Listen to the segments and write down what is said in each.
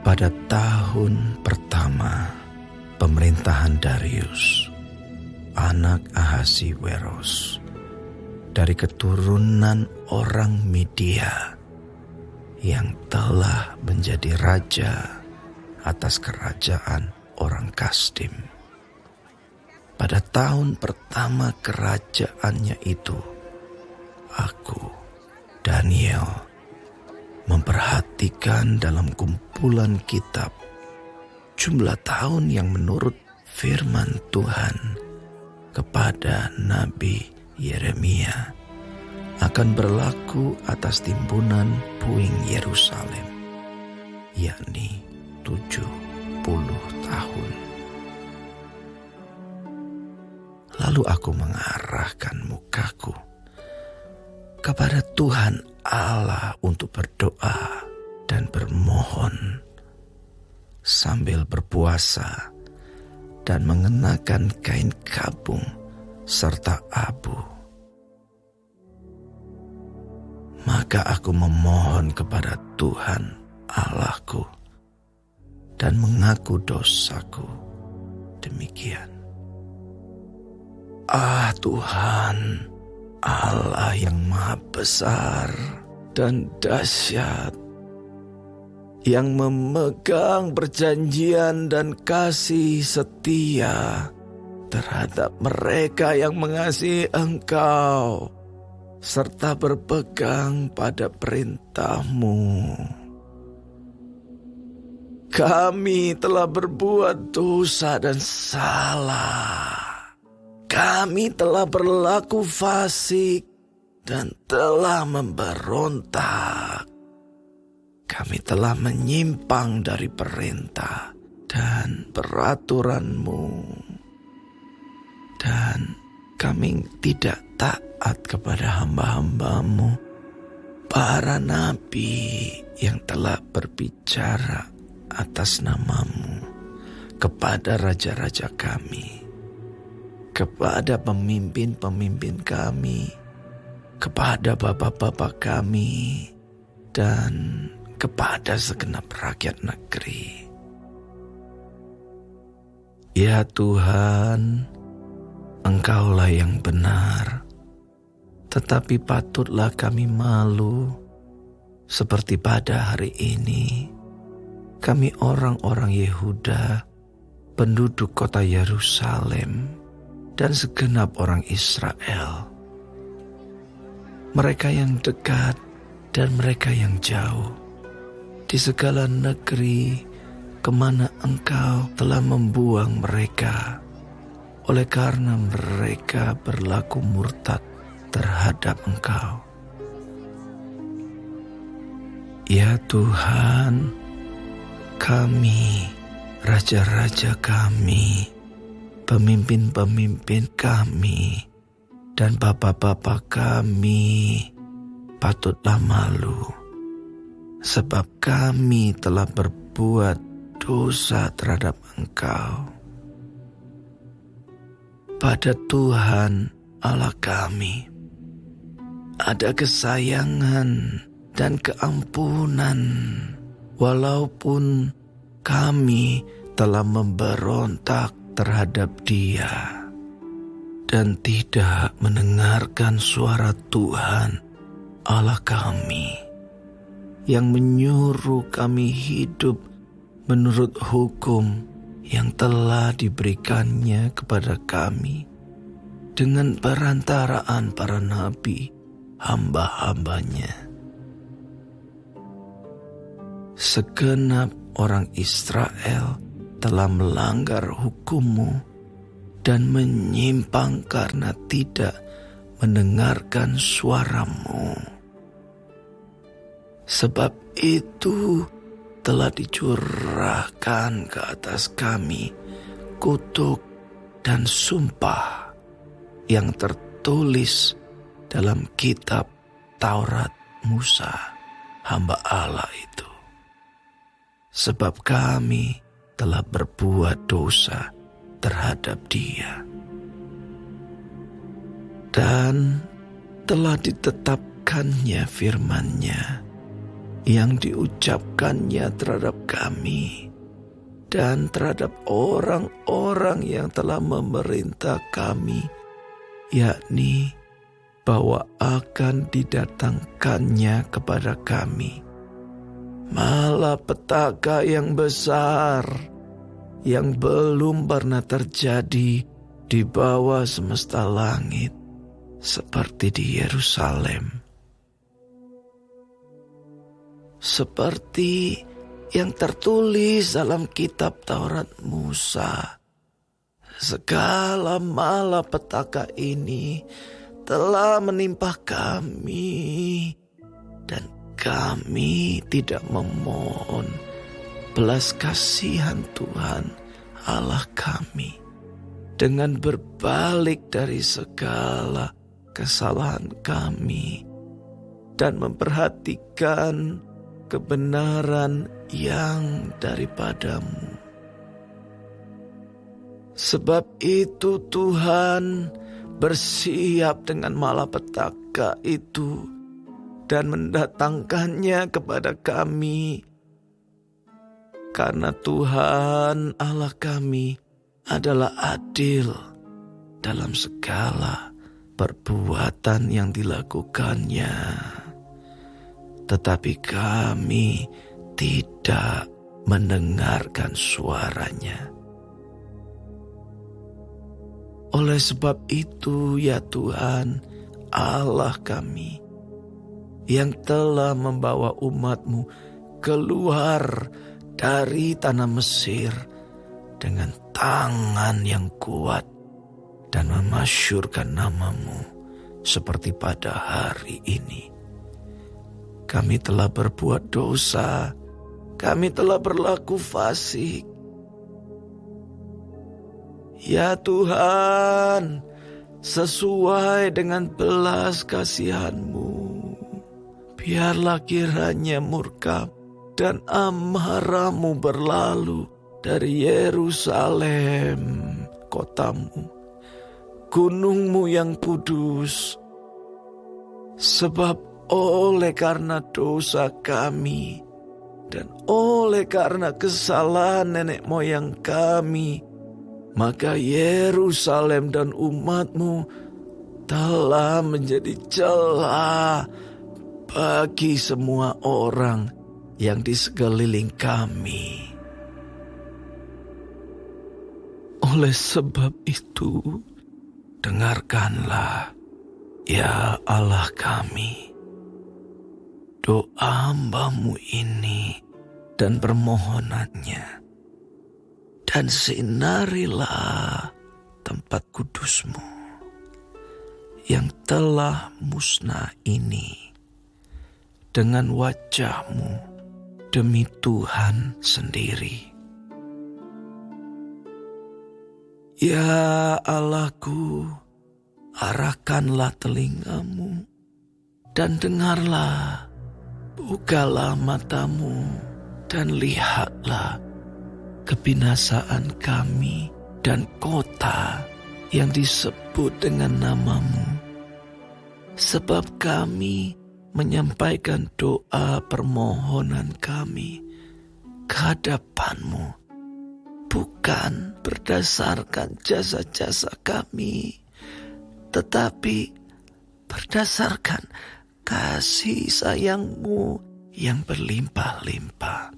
Pada tahun pertama pemerintahan Darius, anak Ahasiweros, dari keturunan orang Media yang telah menjadi raja atas kerajaan orang Kasdim. Pada tahun pertama kerajaannya itu, aku, Daniel, memperhatikan dalam kumpulan kitab jumlah tahun yang menurut firman Tuhan kepada Nabi Yeremia akan berlaku atas timbunan puing Yerusalem, yakni 70 tahun. Lalu aku mengarahkan mukaku kepada Tuhan Allah untuk berdoa dan bermohon sambil berpuasa dan mengenakan kain kabung serta abu. Maka aku memohon kepada Tuhan Allahku dan mengaku dosaku demikian. Tuhan, Allah yang maha besar dan dahsyat, yang memegang perjanjian dan kasih setia terhadap mereka yang mengasihi Engkau, serta berpegang pada perintah-Mu. Kami telah berbuat dosa dan salah. Kami telah berlaku fasik dan telah memberontak. Kami telah menyimpang dari perintah dan peraturan-Mu. Dan kami tidak taat kepada hamba-hamba-Mu, para nabi yang telah berbicara atas nama-Mu kepada raja-raja kami, kepada pemimpin-pemimpin kami, kepada bapak-bapak kami, dan kepada segenap rakyat negeri. Ya Tuhan, Engkaulah yang benar, tetapi patutlah kami malu seperti pada hari ini. Kami orang-orang Yehuda, penduduk kota Yerusalem, dan segenap orang Israel, mereka yang dekat dan mereka yang jauh, di segala negeri kemana Engkau telah membuang mereka, oleh karena mereka berlaku murtad terhadap Engkau. Ya Tuhan, kami, raja-raja kami, pemimpin-pemimpin kami, dan bapak-bapak kami patutlah malu, sebab kami telah berbuat dosa terhadap Engkau. Pada Tuhan Allah kami ada kesayangan dan keampunan, walaupun kami telah memberontak terhadap Dia dan tidak mendengarkan suara Tuhan Allah kami yang menyuruh kami hidup menurut hukum yang telah diberikannya kepada kami dengan perantaraan para nabi hamba-hambanya. Segenap orang Israel telah melanggar hukum-Mu dan menyimpang karena tidak mendengarkan suara-Mu. Sebab itu telah dicurahkan ke atas kami kutuk dan sumpah yang tertulis dalam kitab Taurat Musa, hamba Allah itu. Sebab kami telah berbuat dosa terhadap Dia. Dan telah ditetapkannya firman-Nya yang diucapkannya terhadap kami dan terhadap orang-orang yang telah memerintah kami, yakni bahwa akan didatangkannya kepada kami malapetaka yang besar yang belum pernah terjadi di bawah semesta langit seperti di Yerusalem. Seperti yang tertulis dalam kitab Taurat Musa, segala malapetaka ini telah menimpa kami dan kami tidak memohon belas kasihan Tuhan Allah kami dengan berbalik dari segala kesalahan kami dan memperhatikan kebenaran yang daripadamu. Sebab itu Tuhan bersiap dengan malapetaka itu dan mendatangkannya kepada kami. Karena Tuhan Allah kami adalah adil dalam segala perbuatan yang dilakukannya. Tetapi kami tidak mendengarkan suaranya. Oleh sebab itu ya Tuhan Allah kami, yang telah membawa umat-Mu keluar dari tanah Mesir dengan tangan yang kuat dan memasyurkan nama-Mu seperti pada hari ini. Kami telah berbuat dosa, kami telah berlaku fasik. Ya Tuhan, sesuai dengan belas kasihan-Mu, biarlah kiranya murka dan amarah-Mu berlalu dari Yerusalem, kota-Mu, gunung-Mu yang kudus. Sebab oleh karena dosa kami dan oleh karena kesalahan nenek moyang kami, maka Yerusalem dan umat-Mu telah menjadi celah bagi semua orang yang di sekeliling kami. Oleh sebab itu, dengarkanlah, ya Allah kami, doa hamba-Mu ini dan permohonannya, dan sinarilah tempat kudus-Mu yang telah musnah ini dengan wajah-Mu demi Tuhan sendiri. Ya Allahku, arahkanlah telinga-Mu dan dengarlah, bukalah mata-Mu dan lihatlah kebinasaan kami dan kota yang disebut dengan nama-Mu. Sebab kami menyampaikan doa permohonan kami ke hadapan-Mu, bukan berdasarkan jasa-jasa kami, tetapi berdasarkan kasih sayang-Mu yang berlimpah-limpah.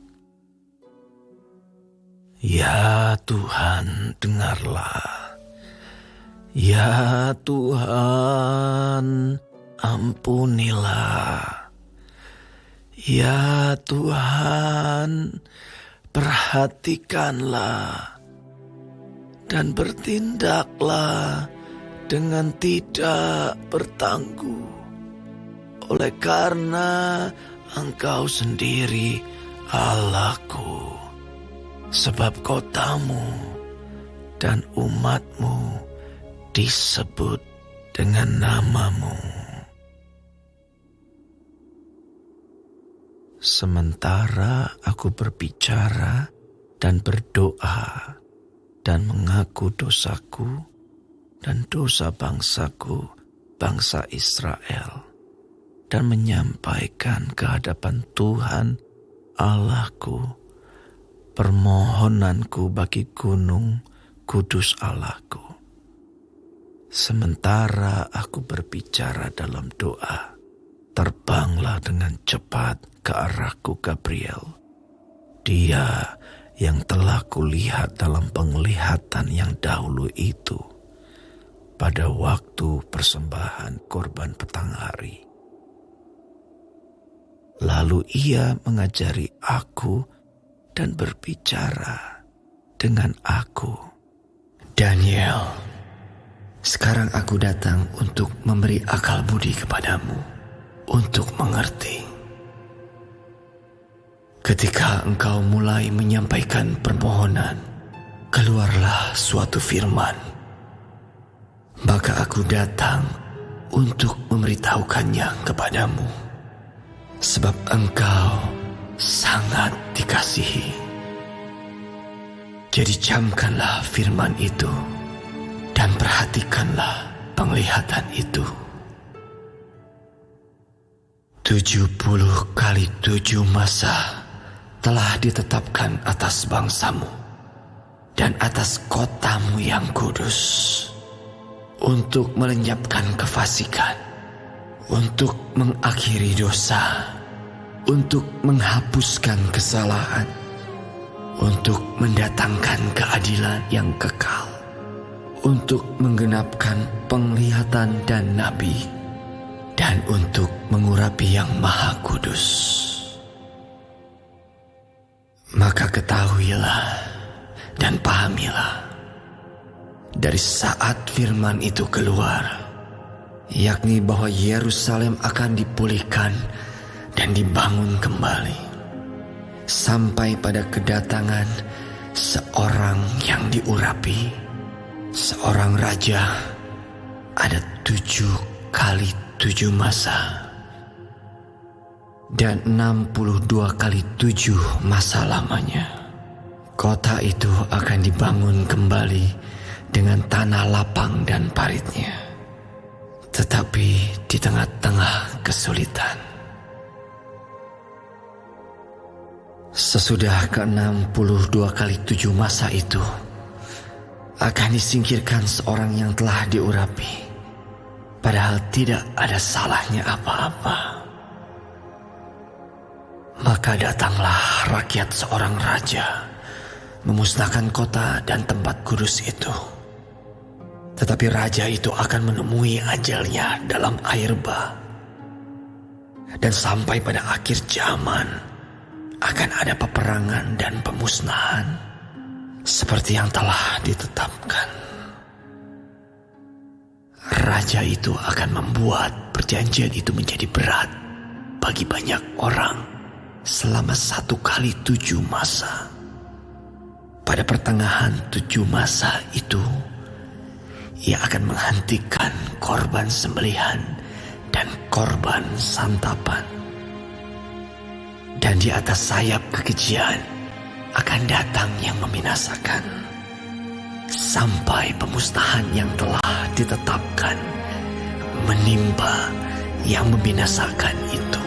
Ya Tuhan, dengarlah. Ya Tuhan, ampunilah. Ya Tuhan, perhatikanlah dan bertindaklah dengan tidak bertangguh, oleh karena Engkau sendiri Allahku, sebab kota-Mu dan umat-Mu disebut dengan nama-Mu. Sementara aku berbicara dan berdoa dan mengaku dosaku dan dosa bangsaku, bangsa Israel, dan menyampaikan ke hadapan Tuhan Allahku permohonanku bagi gunung kudus Allahku. Sementara aku berbicara dalam doa, terbanglah dengan cepat ke arahku Gabriel. Dia yang telah kulihat dalam penglihatan yang dahulu itu pada waktu persembahan korban petang hari. Lalu ia mengajari aku dan berbicara dengan aku. Daniel, sekarang aku datang untuk memberi akal budi kepadamu, untuk mengerti. Ketika engkau mulai menyampaikan permohonan, keluarlah suatu firman. Maka aku datang untuk memberitahukannya kepadamu, sebab engkau sangat dikasihi. Jadi camkanlah firman itu dan perhatikanlah penglihatan itu. 70 kali 7 masa telah ditetapkan atas bangsamu dan atas kotamu yang kudus, untuk melenyapkan kefasikan, untuk mengakhiri dosa, untuk menghapuskan kesalahan, untuk mendatangkan keadilan yang kekal, untuk menggenapkan penglihatan dan nabi, dan untuk mengurapi yang maha kudus. Maka ketahuilah dan pahamilah, dari saat firman itu keluar, yakni bahwa Yerusalem akan dipulihkan dan dibangun kembali, sampai pada kedatangan seorang yang diurapi, seorang raja, ada 7 kali 7 masa dan 62 kali 7 masa lamanya. Kota itu akan dibangun kembali dengan tanah lapang dan paritnya, tetapi di tengah-tengah kesulitan. Sesudah ke-62 kali 7 masa itu, akan disingkirkan seorang yang telah diurapi, padahal tidak ada salahnya apa-apa. Maka datanglah rakyat seorang raja, memusnahkan kota dan tempat kudus itu. Tetapi raja itu akan menemui ajalnya dalam air bah. Dan sampai pada akhir zaman, akan ada peperangan dan pemusnahan, seperti yang telah ditetapkan. Raja itu akan membuat perjanjian itu menjadi berat bagi banyak orang selama 1 kali 7 masa. Pada pertengahan 7 masa itu, ia akan menghentikan korban sembelihan dan korban santapan. Dan di atas sayap kekejian akan datang yang membinasakan, sampai pemusnahan yang telah ditetapkan menimpa yang membinasakan itu.